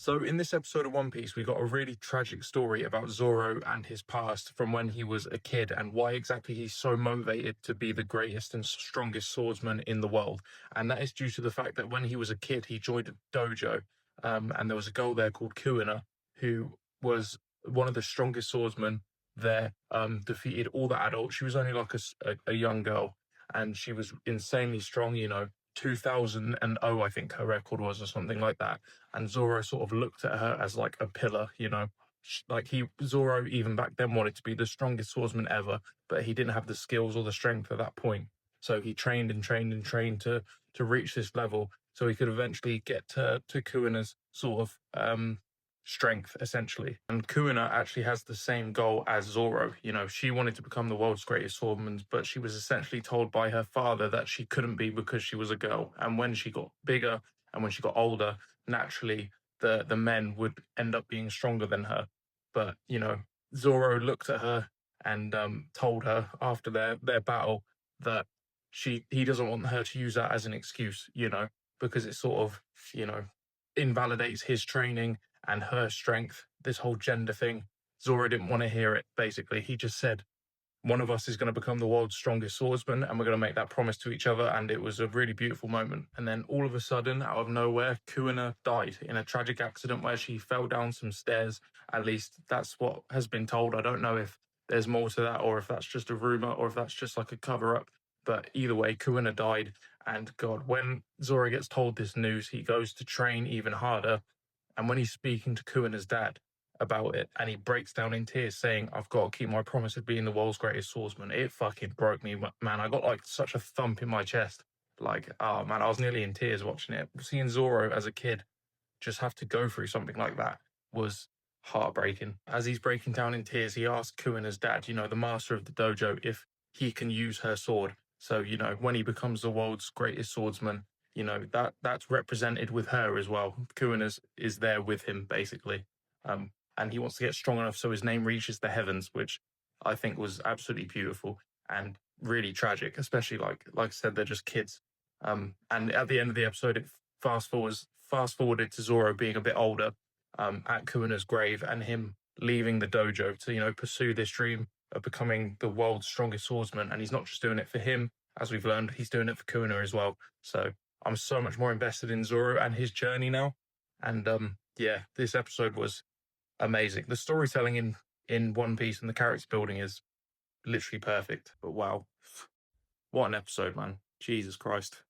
So in this episode of One Piece, we got a really tragic story about Zoro and his past from when he was a kid and why exactly he's so motivated to be the greatest and strongest swordsman in the world. And that is due to the fact that when he was a kid, he joined a dojo, and there was a girl there called Kuina who was one of the strongest swordsmen there. Defeated all the adults. She was only like a young girl, and she was insanely strong. 2000 I think her record was, or something like that. And Zoro sort of looked at her as like a pillar. Like Zoro even back then wanted to be the strongest swordsman ever, but he didn't have the skills or the strength at that point. So he trained and trained and trained to reach this level, so he could eventually get to Kuina's sort of strength essentially. And Kuina actually has the same goal as Zoro. She wanted to become the world's greatest swordsman, but she was essentially told by her father that she couldn't be because she was a girl. And when she got bigger and when she got older, naturally the men would end up being stronger than her. But Zoro looked at her and told her after their battle that he doesn't want her to use that as an excuse, because it sort of you know invalidates his training and her strength. This whole gender thing, Zoro didn't want to hear it. Basically, he just said, one of us is going to become the world's strongest swordsman, and we're going to make that promise to each other. And it was a really beautiful moment. And then all of a sudden, out of nowhere, Kuina died in a tragic accident where she fell down some stairs. At least that's what has been told. I don't know if there's more to that, or if that's just a rumor, or if that's just like a cover up. But either way, Kuina died. And God, when Zoro gets told this news, he goes to train even harder. And when he's speaking to Kuina's dad about it, and he breaks down in tears saying, I've got to keep my promise of being the world's greatest swordsman, it fucking broke me, man. I got like such a thump in my chest. Like, oh man, I was nearly in tears watching it. Seeing Zoro as a kid just have to go through something like that was heartbreaking. As he's breaking down in tears, he asks Kuina's dad, the master of the dojo, if he can use her sword. So, when he becomes the world's greatest swordsman, that's represented with her as well. Kuina's is there with him, basically. And he wants to get strong enough so his name reaches the heavens, which I think was absolutely beautiful and really tragic, especially like I said, they're just kids. And at the end of the episode, it fast forwarded to Zoro being a bit older, at Kuina's grave, and him leaving the dojo to pursue this dream of becoming the world's strongest swordsman. And he's not just doing it for him, as we've learned, he's doing it for Kuina as well. So I'm so much more invested in Zoro and his journey now. And yeah, this episode was amazing. The storytelling in One Piece and the character building is literally perfect. But wow, what an episode, man. Jesus Christ.